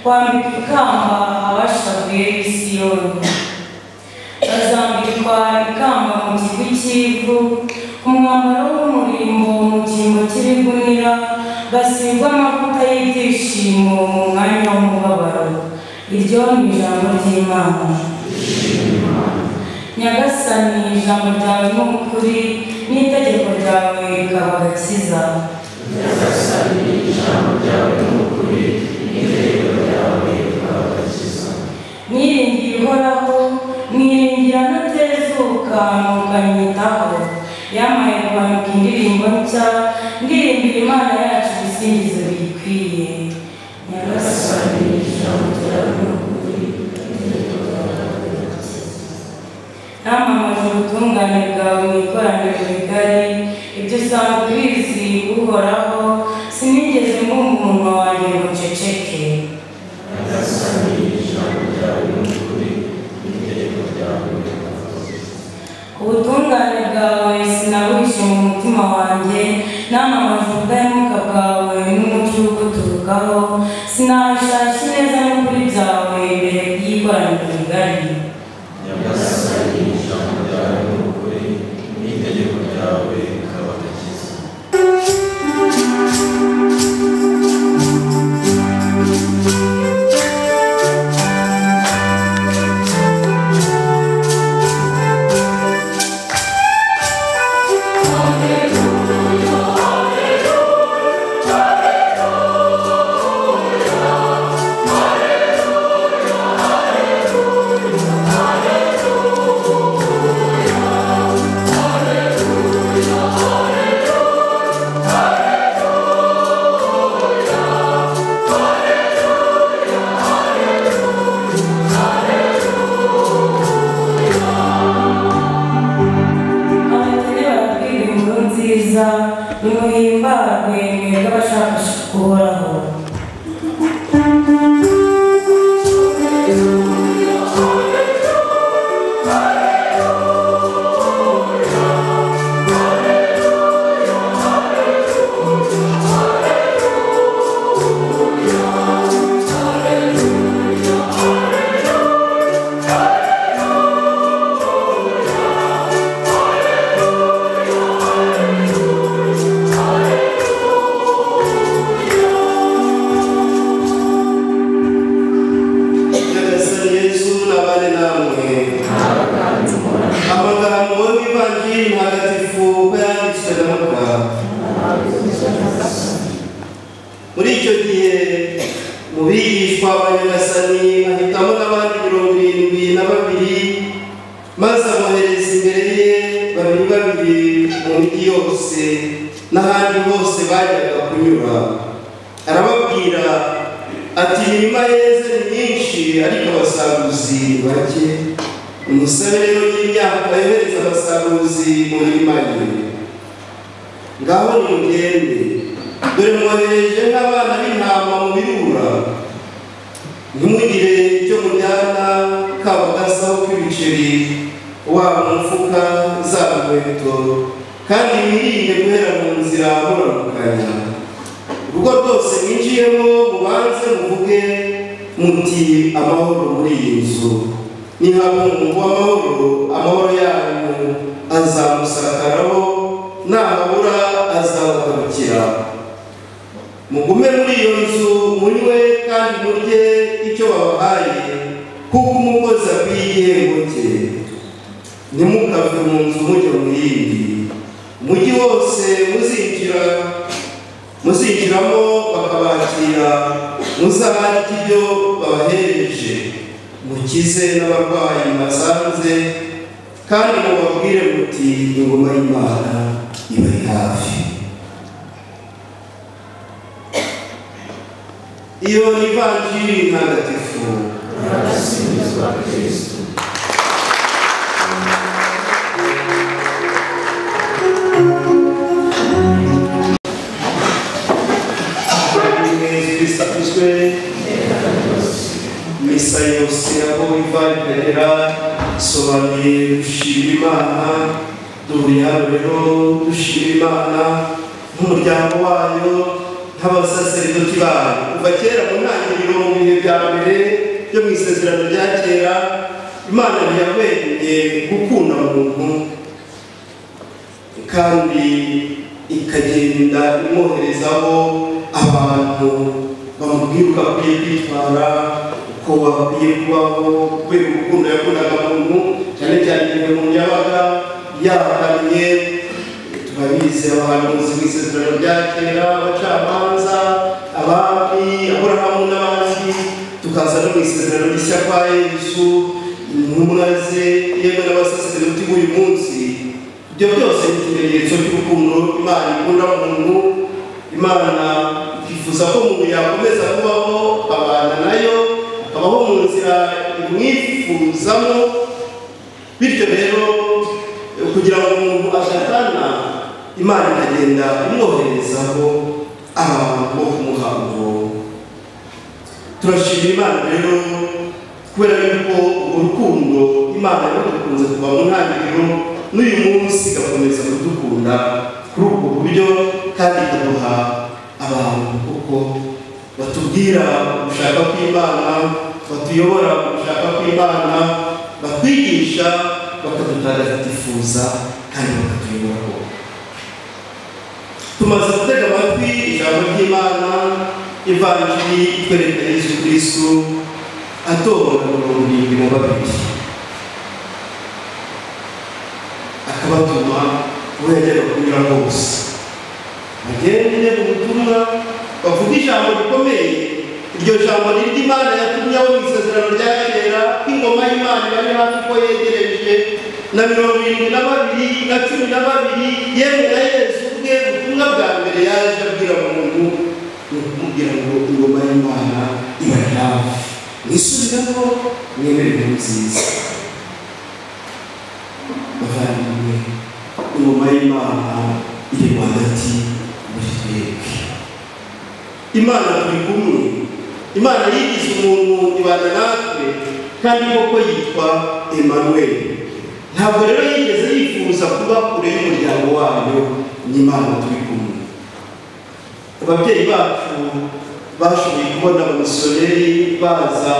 kwambika ikamba abashaka cy'ivu ku mwambaro w'umurimbo mu cyimbo cy'ibigunira basigwa amavuta y'ibyishimo mu mwanya w'umubabaro. Iryo ni ijambo ry'Imana. Nyagasani, ijambo ryawe ni ukuri n'itegeko ryawe rikaba agakiza. Nyagasani, ijambo ryawe ni ukuri n'itegeko ryawe rikaba agakiza. Niringiye Uhoraho, mwiringira ntatezuka mukanyitaho. Yamaye kwandika indirimbo nshya, ndirimbira Imana yacu ibisingizo biyikwiye. Nyagasani, ijambo ryawe ni ukuri n'itegeko ryawe rikaba agakiza. Namamaje ubutungane bwawe mu ikoraniro rigari, ibyo usanzwe ubizi Uhoraho, sinigeze mbumva umunwa wanjye ngo nceceke. Nyagasani, ijambo ryawe ni ukuri n'itegeko ryawe rikaba agakiza. Ubutungane bwawe sinabuhishe mu mutima wanjye, namamaje ubudahemuka bwawe n'umucyo uguturukaho, sinahashasha ineza n'ukuri byawe imbere y'ikoraniro rigari. Nyagasani, ijambo ryawe ni ukuri n'itegeko ryawe rikaba agakiza. Nimuhimbarwe mwebwe abashaka Uhoraho. Muri icyo gihe mu bigishwa ba Nyagasani ahitamo n'abandi 72 maze abohereza imbere ye babiri mu migi yose n'ahandi hose bajyaga kunyura. Arababwira ati, imirima yeze ni myinshi ariko abasaruzi bake. Umusabe rero y'imyaka yohereza abasaruzi mu mirima ye. Ngaho nimugende, dore mwohereje nk'abana b'intama mu birura. Ntimugire icyo mujyana, kaba gasaho k'ibiceri, waba mu mufuka, zaba inkweto, kandi mwirinde guhera mu nzira muramukanya. Urugo rwose mwinjiyemo mubanze muvuge muti amahoro muri iyi nzu. Nihaba umuntu w'amahoro, amahoro yanyu azamusakaraho, nahabura azabagarukira. Mugume muri iyo nzu munywe kandi murye icyo babahaye, kuko umukozi akwiye igihembo cye. Ntimukave mu nzu mujya mu yindi. Umujyi wose muzinjiramo bakabakira, muzaharike ibyo babahereje. Mukize n'abarwayi basanze, kandi mubabwire muti ingoma y'Imana ibari hafi. Iyo ni ivanjiri ntagatifu. Arasingizwa Kristo. Misa yose aho iva iperera sobanuye gushima Imana. Duhuriye hano rero dushima Imana nk'umuryango wayo, nk'abasaseridoti bayo. Kuva kera mu ntangiriro mu bihe bya mbere byo mu isezerano rya kera, Imana ntiyahwemye gukunda umuntu. kandi ikagenda imwoherezaho abantu bamubwira uko akwiye kwitwara, uko bakwiye kubaho kubera urukundo yakundaga muntu, cyane cyane igihe umuntu yabaga yakannye. Turabizi abahanuzi b'isezerano rya kera, abacamanza, abami, Aburahamu n'abandi, tukaza no mu isezerano rishya kwa Yesu, intumwa ze, yewe n'abasaseredoti b'uyu munsi. Ibyo byose ni ikimenyetso cy'urukundo Imana ikunda umuntu. Imana ikifuza ko umuntu yakomeza kubaho abana nayo, akabaho mu nzira imwifuzamo. Bityo rero kugira ngo umuntu agatana, Imana ikagenda imwoherezaho abantu bo kumuha ubuntu. Turashimira Imana rero kubera yuko urwo rukundo Imana yadukunze kuva mu ntangiriro, n'uyu munsi igakomeza kudukunda kuri ubwo buryo, kandi ikaduha abantu kuko batubwira gushaka kw'Imana, batuyobora gushaka kw'Imana, batwigisha, bakadutagatifuza kandi bakatuyobora. Tumaze gutega amatwi ijambo ry'Imana, ivanjiri itwereka Yesu Kristo atorwa mu 72, akabatuma uwo yajyaga kunyura hose, bagende mu butumwa bavuga ijambo rikomeye. Iryo jambo ni ry'Imana yatumye abo mu isezerano rya kera ko ingoma y'Imana bari hafi ko yegereje, na 72 na 12, yewe na Yesu ubwe ubutumwa bwa mbere yaje abwira umuntu ni ukumubwira ngo ingoma y'Imana ibari hafi, mwisubiramo mwemere inkuru nziza. Bavandimwe, ingoma y'Imana iri rwagati muri twebwe. Imana turi kumwe. Imana yigize umuntu ibana natwe, kandi koko yitwa Emmanuel. Ntabwo rero yigeze yifuza kuba kure y'umuryango wayo. Ni Imana turi kumwe. Ababyeyi bacu bashoboye kubona abamisiyoneri baza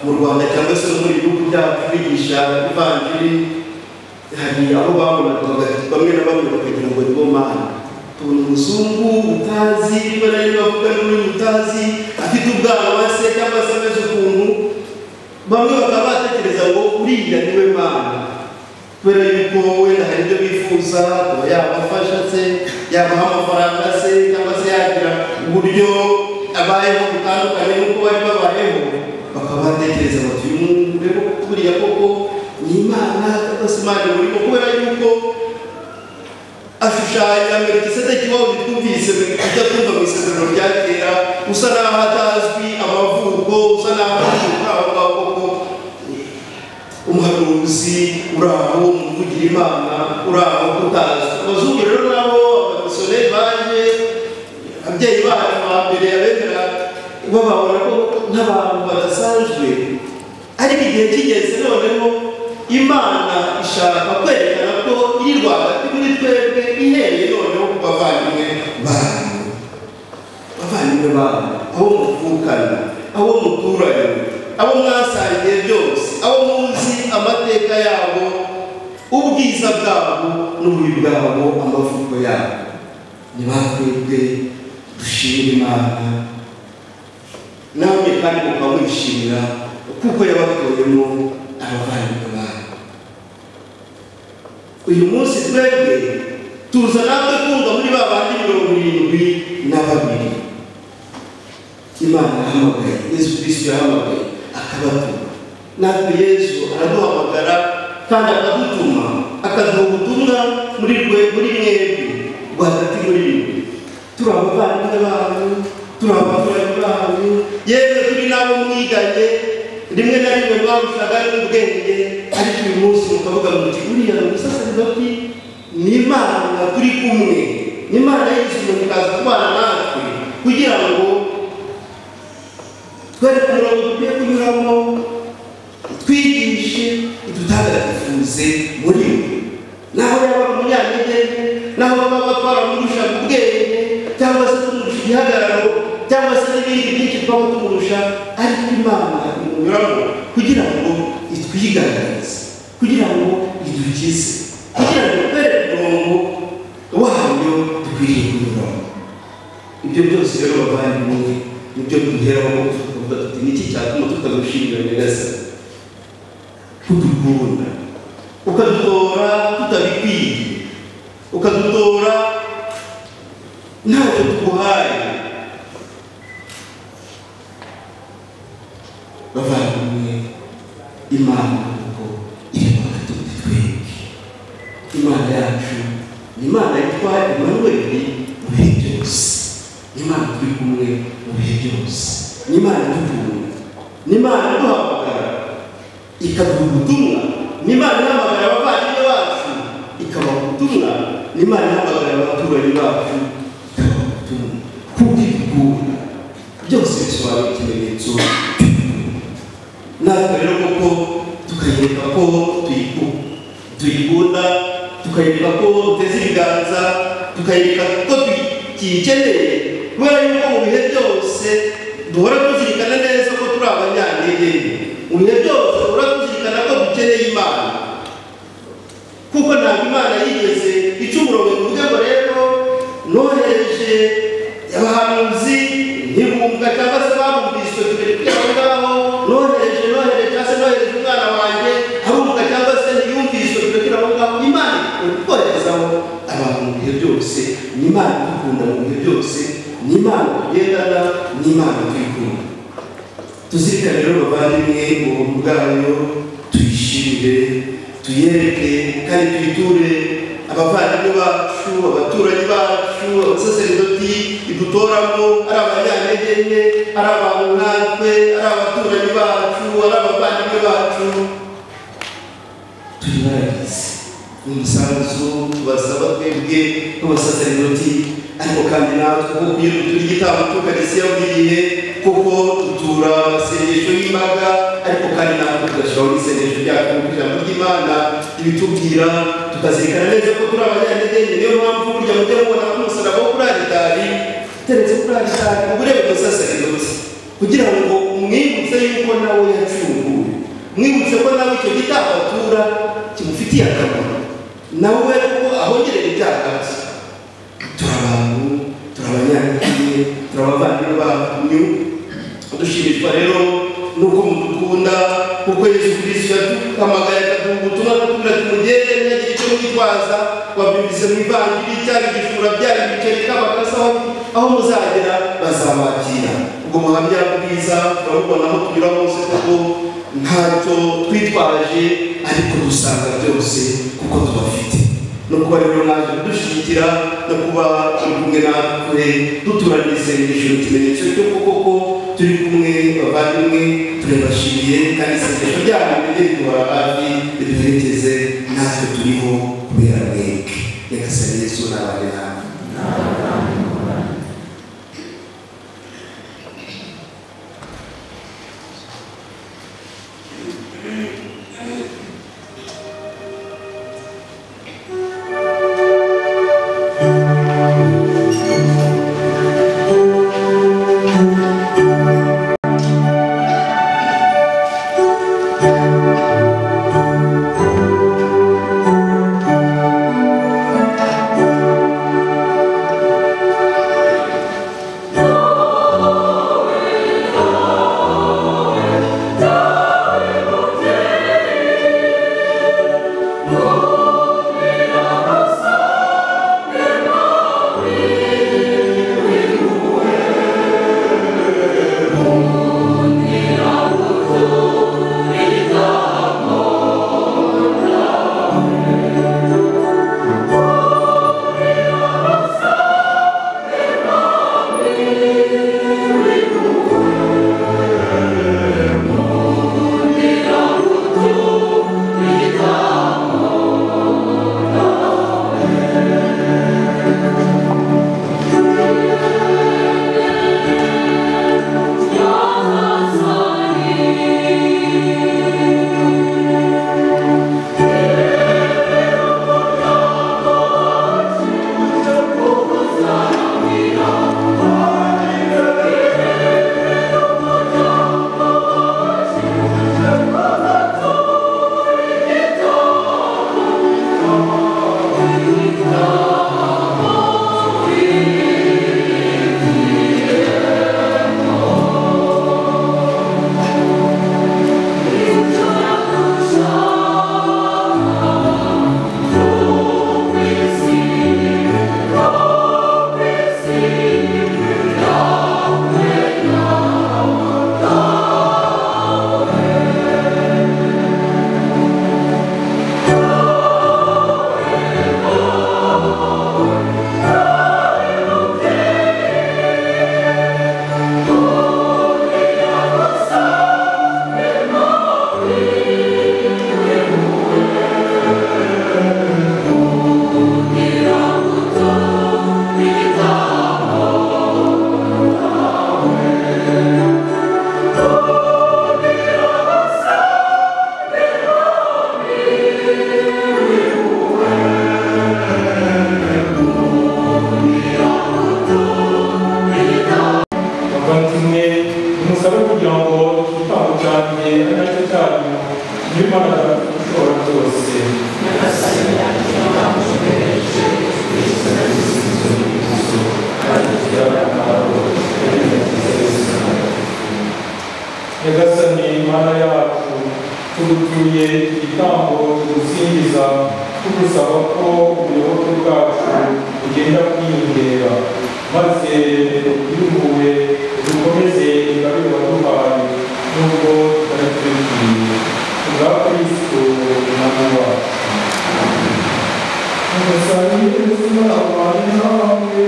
mu Rwanda cyangwa se no muri bihugu byacu bigisha ivanjiri. Hari aho babonaga bamwe na bamwe bakagira ngo nibo Mana. Tubona umuzungu utazi, rimwe na rimwe bavuga n'ururimi utazi, afite ubwanwa se cyangwa se ameze ukuntu, bamwe bakaba batekereza ngo uriya niwe Mana, kubera yuko wenda hari ibyo bifuza kuba yabafasha se, yabaha amafaranga se, cyangwa se yagira uburyo abayeho butandukanye n'uko bari babayeho. Bakaba batekereza bati uyu muntu rero buriya koko ni Imana cyangwa se Imana imurimo, kubera yuko ashushanya Melikisedeki wabo twumvise tujya twumva mu isezerano rya kera, usa n'aho atazwi amavuko, usa n'aho ashuka aho ngaho koko umuhanuzi uri aho, umuvugira Imana uri aho utazwi. Abazungu rero nabo abamisiyoneri baje, ababyeyi bacu ba mbere abemera bababona ko nk'abantu badasanzwe, ariko igihe kigeze noneho Imana ishaka kwerekana ko iri rwagati muri twebwe, ihereye noneho ku bavandimwe banyu. Bavandimwe banyu, aho muvukana, aho muturanye, abo mwasangiye byose, abo muzi amateka yabo, ubwiza bwabo n'ububi bwabo, amavuko yabo. Ni batwebwe dushimira Imana, namwe kandi mukamwishimira kuko yabatoyemo abavandimwe banyu. Uyu munsi twebwe tuza natwe kumva muri ba bandi 72 Imana yahamagaye, Yesu Kristo yahamagaye akabatuma. Natwe Yesu araduhamagara kandi akadutuma, akaduha ubutumwa muri mwebwe rwagati muri mwe. Turi abavandimwe banyu, turi abaturanyi banyu, yewe turi n'abo mwiganye, rimwe na rimwe barushaga n'ubwenge, ariko uyu munsi mukavuga muti uriya ni umusaseredoti. Ni Imana turi kumwe, ni Imana yigize umuntu ikaza kubana natwe kugira ngo twereke umurongo dukwiye kunyuramo, twigishe, idutagatifuze muri we. Naho yaba umunyantege, naho baba twaramurusha ubwenge, cyangwa se tumurusha igihagararo, cyangwa se n'ibindi byinshi twaba tumurusha, ariko Imana imunyuramo kugira ngo itwigaragarize, kugira ngo idukize, kugira ngo twereke umurongo wayo dukwiriye kunyuramo. Ibyo byose rero bavandimwe nibyo duheraho tukavuga tuti niki cyatuma tutagushimira Nyagasani kudukunda ukadutora tutabikwiye ukadutora ntacyo tuguhaye. Bavandimwe, Imana kuko iri hagati muri twebwe. Imana yacu ni Imana yitwa Emanuweli mu bihe byose. Ni Imana turi kumwe mu bihe byose. Ni Imana idukunda. Ni Imana iduhamagara ikaduha ubutumwa. Ni Imana ihamagara abavandimwe bacu ikabaha ubutumwa. Ni Imana ihamagara abaturanyi bacu ikabaha ubutumwa. Kuko idukunda byose bisobanura ikimenyetso natwe rero kuko tukayereka ko tuyikunda, tukayereka ko duteze ibiganza, tukayereka ko tuyikeneye, kubera yuko mu bihe byose duhora tuzirikana neza ko turi abanyantege. Mu bihe byose duhora tuzirikana ko dukeneye Imana, kuko ntabwo Imana yigeze ica umurongo mu rwego rero nohereje abahanuzi ntibumva cyangwa se barumvise tubereka aho ngaho nohereje nohereje umwana wanjye arumva cyangwa se ntiyumvise tubereka aho ngaho. Imana ikorezaho abantu mu bihe byose. Ni Imana idukunda mu bihe byose. Ni Imana tugendana. Ni Imana tuyikunda. Tuzirikane rero bavandimwe ubuntu bwayo, tuyishimire, tuyereke kandi tuyiture abavandimwe bacu, abaturanyi bacu, abasaserdoti idutoramo, ari abanyantege nke, ari abantu nkatwe, ari abaturanyi bacu, ari abavandimwe bacu. Tuyibaragize umusanzu tubasaba twebwe nk'abasaserdoti, ariko kandi natwe kuko iyo dutura igitambo tukarisiya bw'igihe kuko dutura amasengesho y'imbaga, ariko kandi natwe tugashyiraho n'isengesho ryacu mu ijambo ry'Imana ibitubwira, tukazirikana neza ko turi abanyantege nke. Niyo mpamvu burya mujya mubona ko umusaraba wo kuri alitari uteretse kuri alitari uba ureba umusaserdoti kugira ngo umwibutse yuko nawe yacunguwe, mwibutse ko nawe icyo gitambo atura kimufitiye akamaro, nawe kuko ahongerera ibyaha bye. Turi abantu, turi abanyantege, turi abavandimwe banyu. Dushimishwa rero nuko mudukunda, kuko Yesu Kristo yaduhamagaye akaduha ubutumwa kugira tumugende ntihagire icyo mwitwaza. Wabyumvise mu ivanjiri cyangwa igishura byari ibiceri kabakasa aho muzagera bazabakira. Ubwo buhamya bwiza turabubona aho tunyura hose kuko ntacyo twitwaje, ariko dusanga byose kuko tubafite. No kuba rero naje kudushyigikira no kuba turi kumwe natwe duturana isengesho, ikimenyetso cy'uko koko turi kumwe bavandimwe. Turabashimiye kandi isengesho ryanyu rijye riduhora hafi, riduherekeze natwe turiho kubera mwebwe. Nyagasani Yesu n'abane namwe. Imana ushobora byose Nyagasani Imana yacu tugutuye igitambo tugusingiza tugusaba ko ubuyoboke bwacu bugenda kwiyongera maze uyumbuwe dukomeze ingabire waduhaye nubwo tutari tubikwiye kubwa Kristo umwami wacu. Nyagasani Yesu nabane nawe.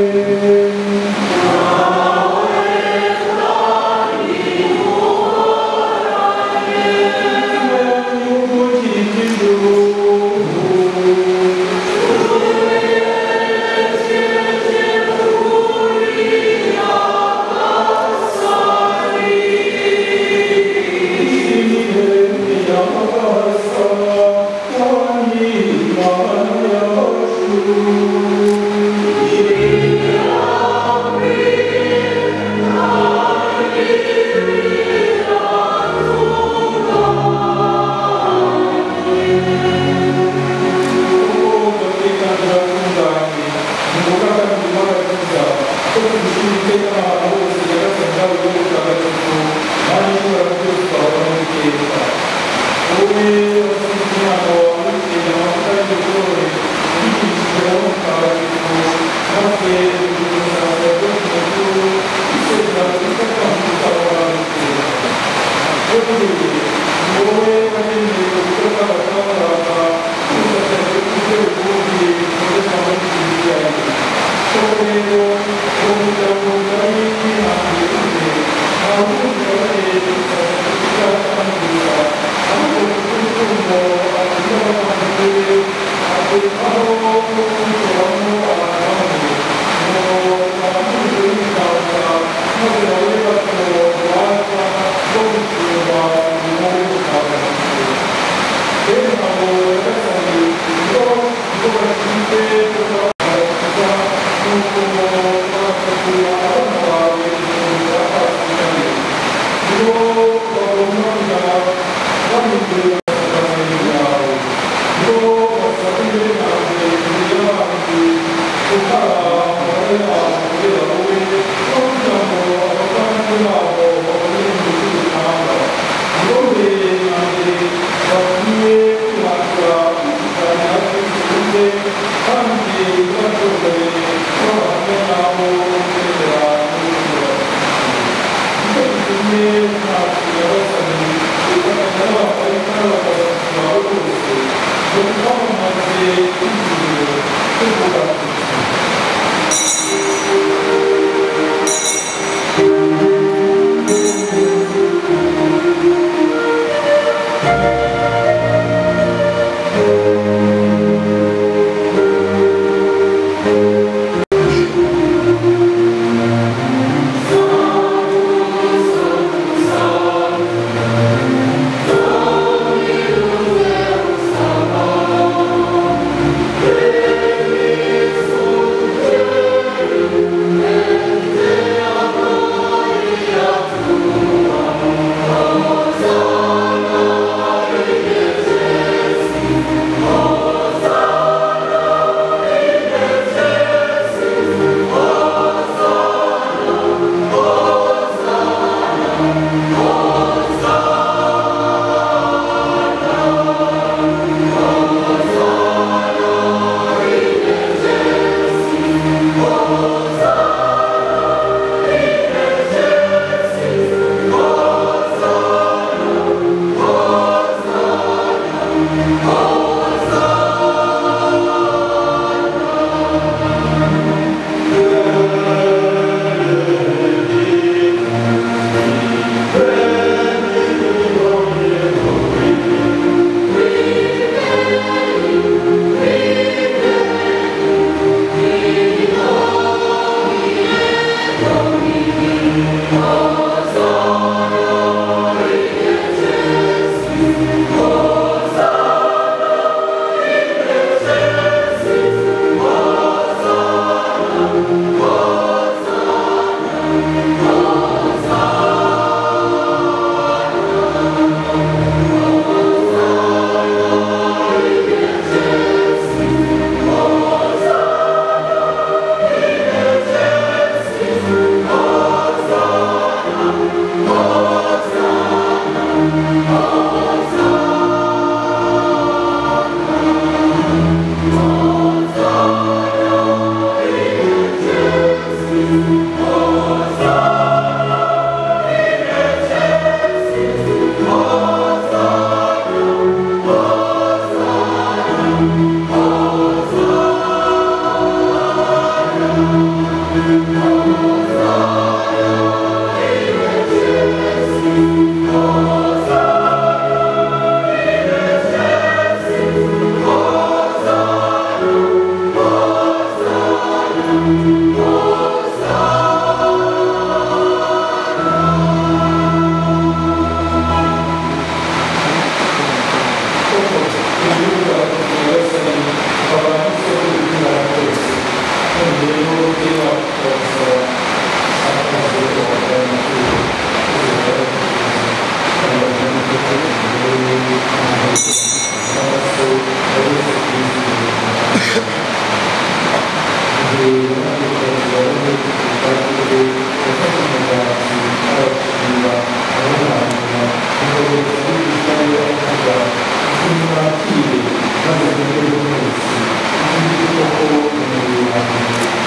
nimwakire maze mwebwe mwese ikindi koko umubiri wanjye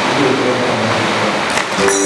ugiye kubatambuka.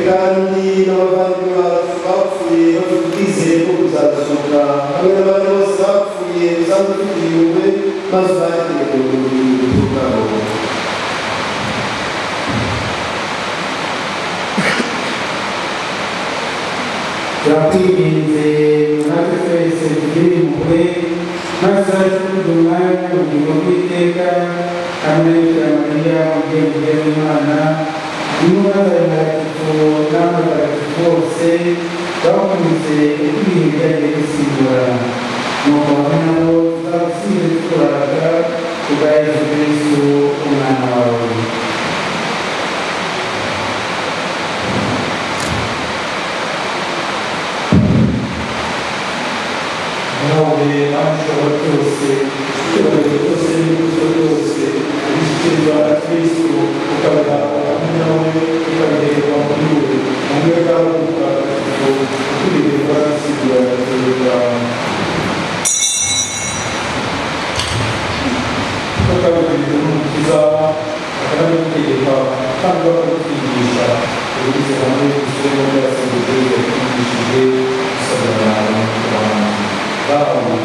kandi n'abavandimwe bacu bapfuye bafite ubwizere bwo kuzazuka hamwe n'abandi bose bapfuye usanzwe ufite ibihumbi maze ubakire ku buryo bwabo. turakwinginze natwe twese tugire impuhwe maze uzacukuze umwanya w'ubugingo bw'iteka hamwe n'ibikira mariya umubyeyi w'imana intumwa zawe ntagatifu n'abatagatifu bose bakunze ibintu bijyanye gusimbura nuko hamwe nabo tuzagusize turaga kubwa yesu kristu umwana wawe. nawe nashobora byose icyubahiro cyose n'ikuzo ryose ubishyikirizwa na kristu ukabihabwa hamwe nawe ukabiherwa muri we hamwe bwawe butagatifu ukwiririrwa gusigura agaterwa bakabibwirwa n'umukiza akanabitegeka kandi bakabitwigisha ubigize hamwe ishyiramo ryasabwe yatwigishije gusabana no kubana bawe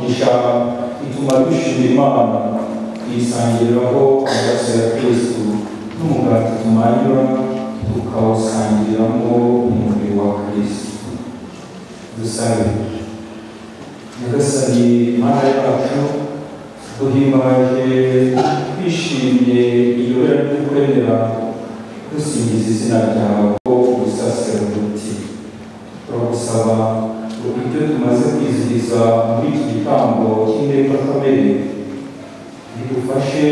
umugisha ituma dushima Imana tuyisangiriraho amaraso ya Kristo n'umugati tumanyura tukawusangiramo umubiri wa Kristo. Dusabe. Nyagasani Mana yacu, duhimbaje twishimye iyobera ry'ukwemera dusingiza izina ryawe ubusaserdoti. Turagusaba ngo ibyo tumaze kwizihiza muri iki gitambo cy'indengakamere bidufashe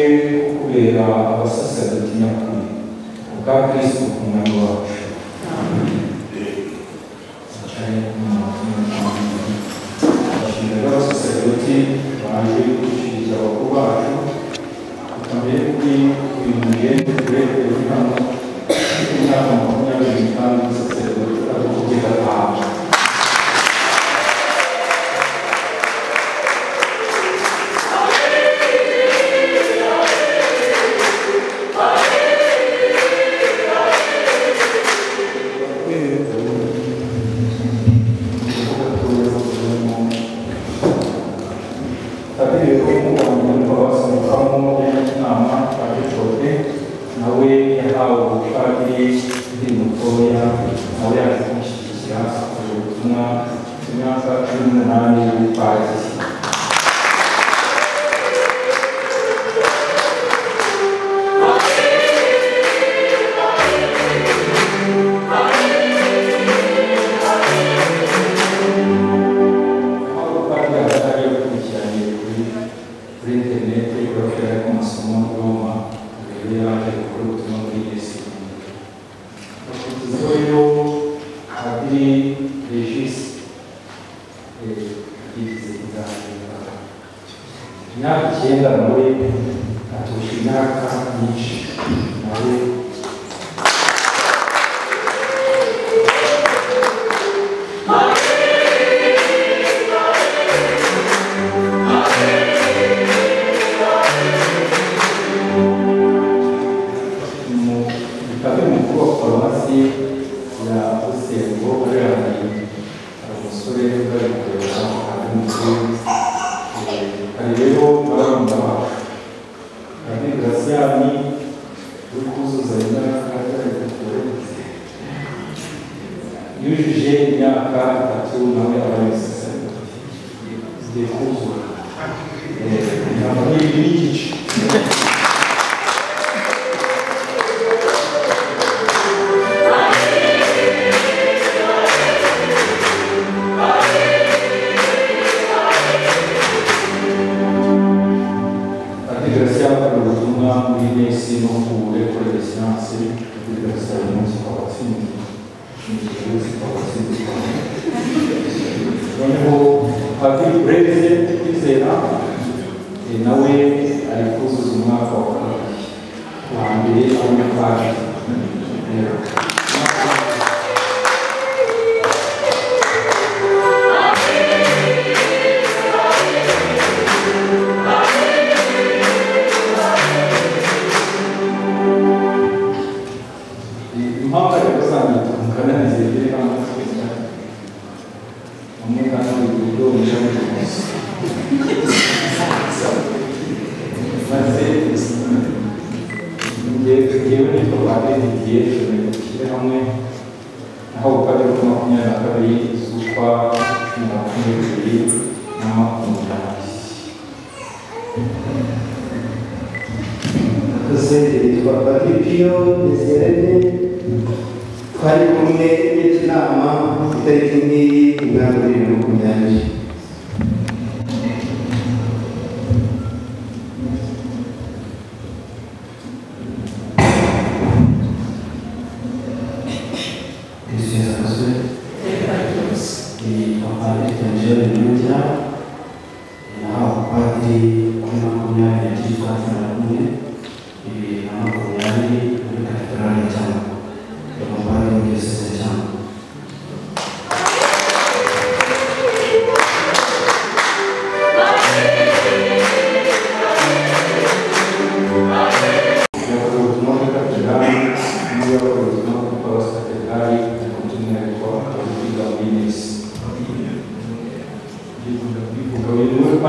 kubera abasaserdoti nyakuri ubwa Kristo ku mwami wacu. Abasaserdoti baje gushyigikira abakuru bacu tukamenya kuri uyu mugende turebere hano imyaka 25 abasaserdoti ari kugenda hanze.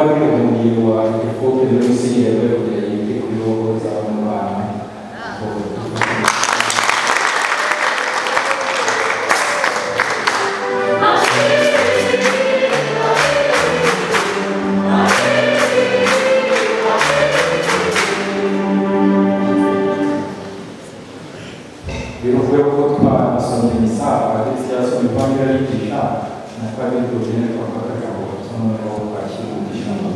wari umuriro wa Jacob n'umusingi yawe kugira yite kuri wowe z'abana biruvuye ko twasomye imisaha ndetse yasomye impamvu yigisha na kabiri tugene twafata ko noneho twashyira mu gishanga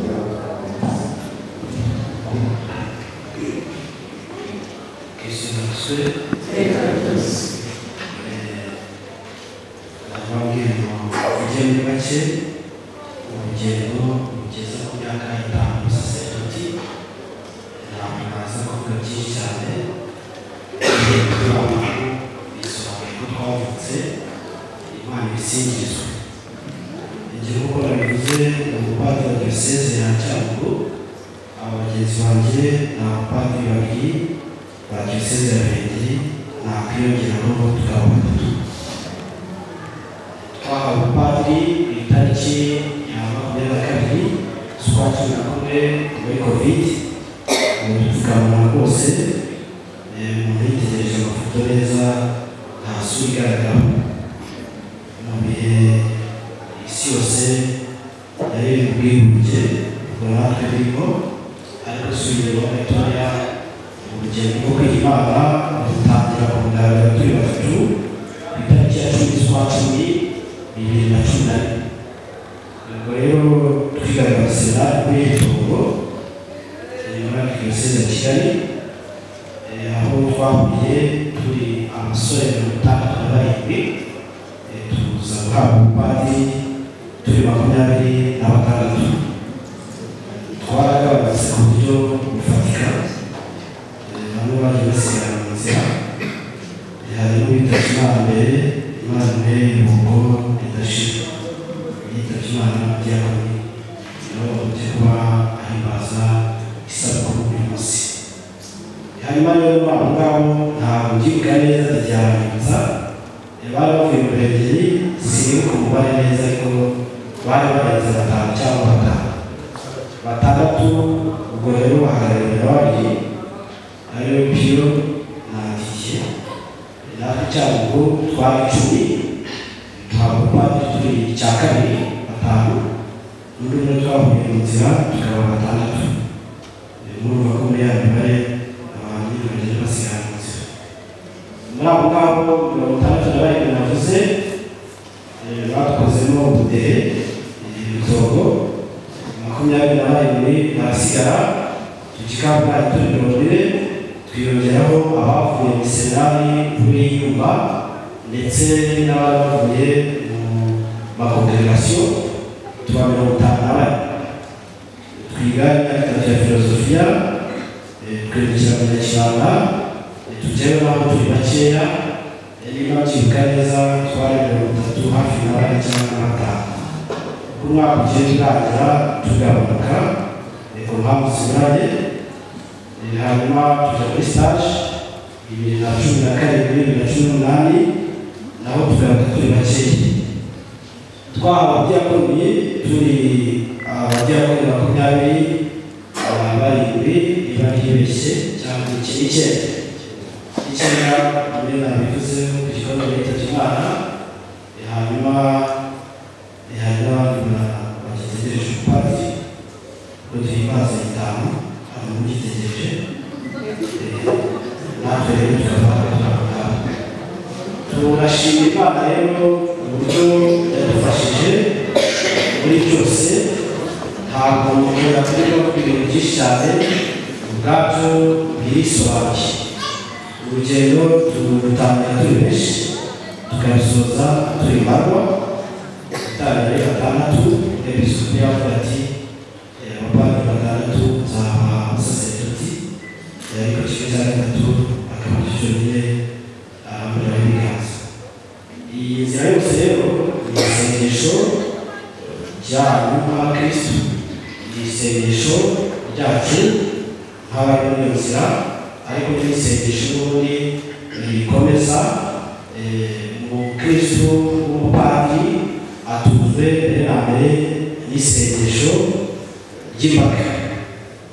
ry'imbaga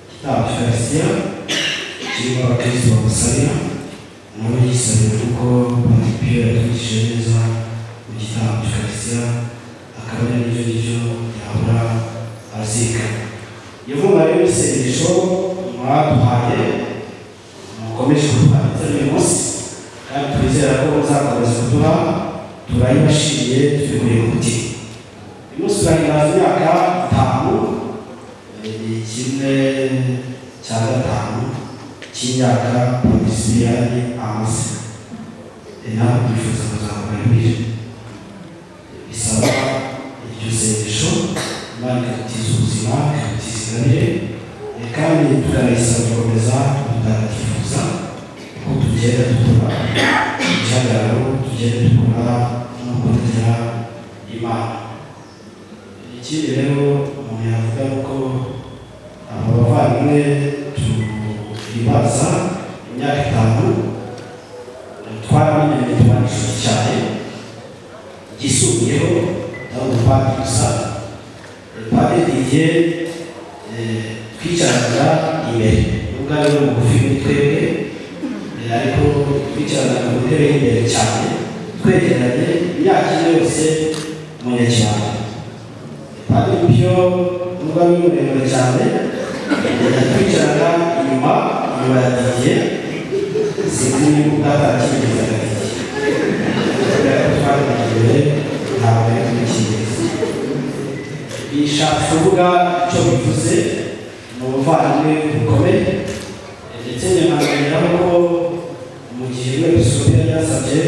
igitambo cy'ukarisitiya kirimo abakristo bamusabira nabo yisabira kuko Padiri Pio yatwigishije neza mu gitambo cy'ukarisitiya akaba ari n'ibyo ngibyo yahora azirikana. Iyo mvuga rero isengesho mwaduhaye mukomeje kuduha uyu munsi kandi twizera ko muzakomeza kuduha turayibashimiye tubikuye ku mutima. Uyu munsi turahimbaza imyaka 5 kimwe cya 5 cy'imyaka Padiri amaze nawe twifuza kuzamura ibiri bisaba iryo sengesho Imana ikadutiza ubuzima ikadutiza ingabire kandi tukanayisaba gukomeza tutagatifuza uko tugenda dukora igihagararo tugenda dukora no kugira Imana. Ikindi rero umuntu yavuga ko aba bavandimwe turibaza imyaka 5 twaramenyanye tubana inshuti cyane gisumbuyeho ntabwo Padiri gusa Padiri igihe twicaraga imbere nubwo ari bugufi muri twebwe ariko twicaraga mu ntebe y'imbere cyane twegeranye imyaka yose mu nyakibanda. Padiri Pio nubwo ari muremure cyane twicaraga inyuma ya Didier sinzi niba bwatakigezaga Didier twari imbere ntabwo ari kumukigeza bishatse kuvuga icyo bivuze mu buvandimwe bukomeye ndetse nyanamenya ko mu gihe Episkopi yari yasabye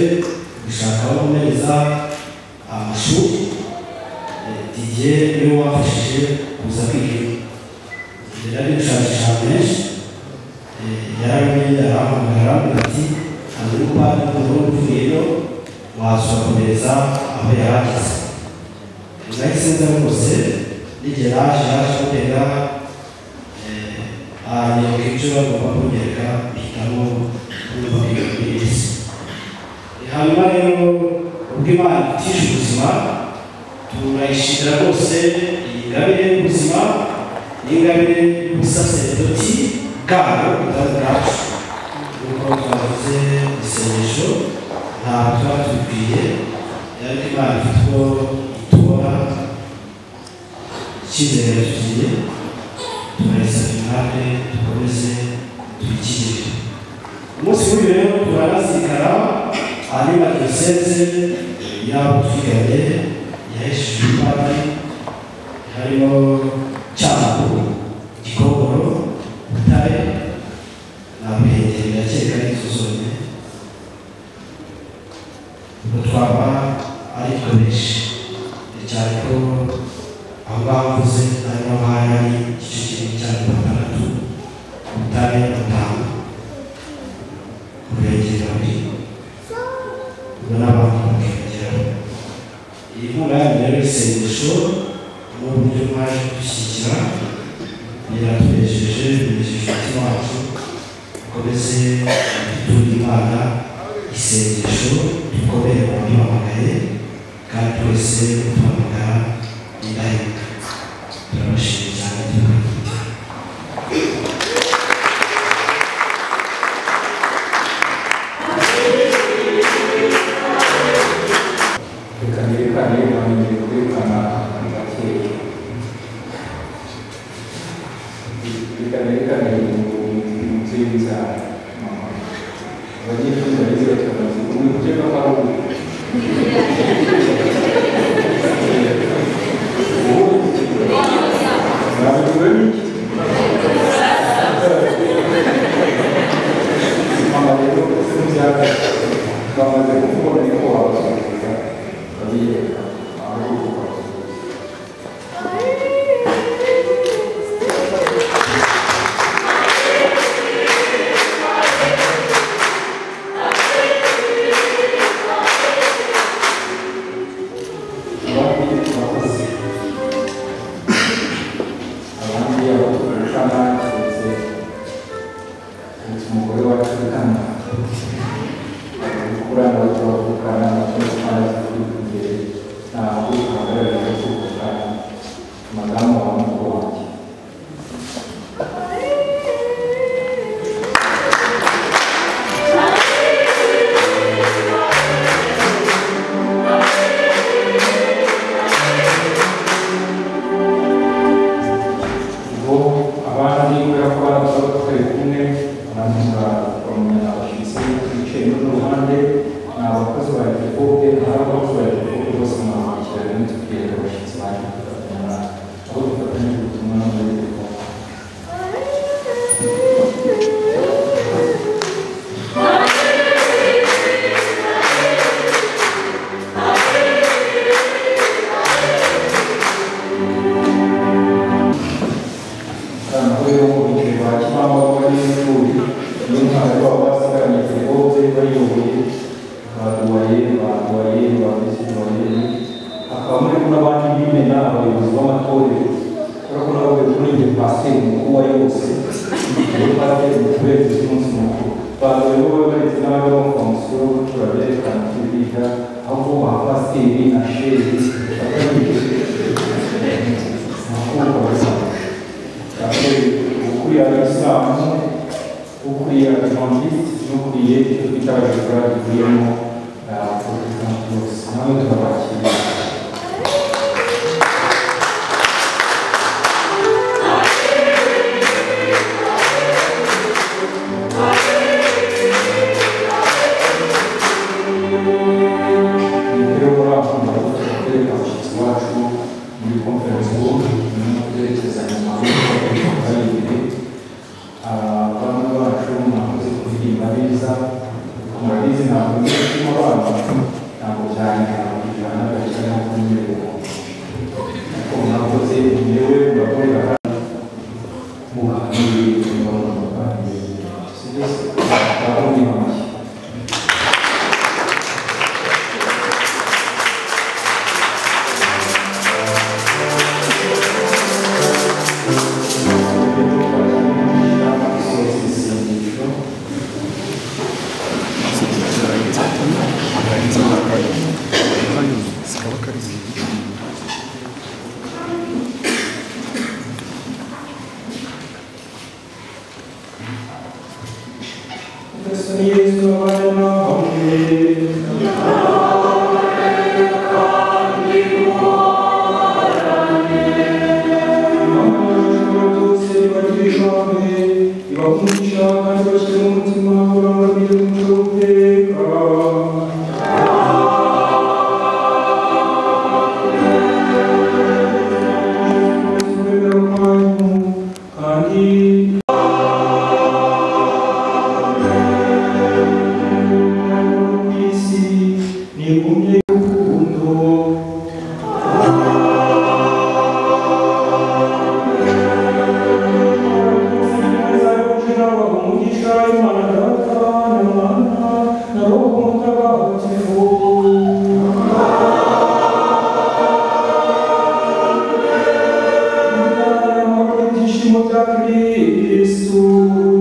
gushaka aho gukomeza amashuri Didier niwe wafashije kuza kwiga yari gushakisha menshi yaramenye arahamagara ati hari n'upadiri mukuru uvuyeyo wasura komereza aho yarageze nahise nza rwose n'igihe yaje gutega anyereka ibyo bagomba kunyereka mpitamo n'ubabwira kuri isi. Hanyuma rero ubwo Imana itije ubuzima turayishimira rwose iyi ngabire y'ubuzima n'ingabire y'ubusaserdoti bwabo butari bwacu nk'uko twavuze isengesho ntabwo tuba tubikwiye ariko Imana ifite uko itora icyizere tugiye turayisaba impande dukomeze tuyikirire. Umunsi w'uyu rero turanazirikana hanyuma diyoseze yabo twiganye yahesheje Padiri harimo Cyangugu, Gikongoro, Butare na Ruhengeri ndakeka n'izo zone ubwo twaba ari twe benshi cyane ko aho ngaho mvuze harimo abari igice kinini cyane 6 Butare 5 Ruhengeri 2 ubwo n'abandi bakiyongeraho. Iyi nkunga yanyu rero isengesho n'uburyo mwaje kudushyigikira biratunejeje binejeje umutima wacu dukomeze duture Imana isengesho dukomere mu baduhamagaye kandi twese duhamagara indahemuka. Turabashimiye cyane tukakugira abandi Cristo.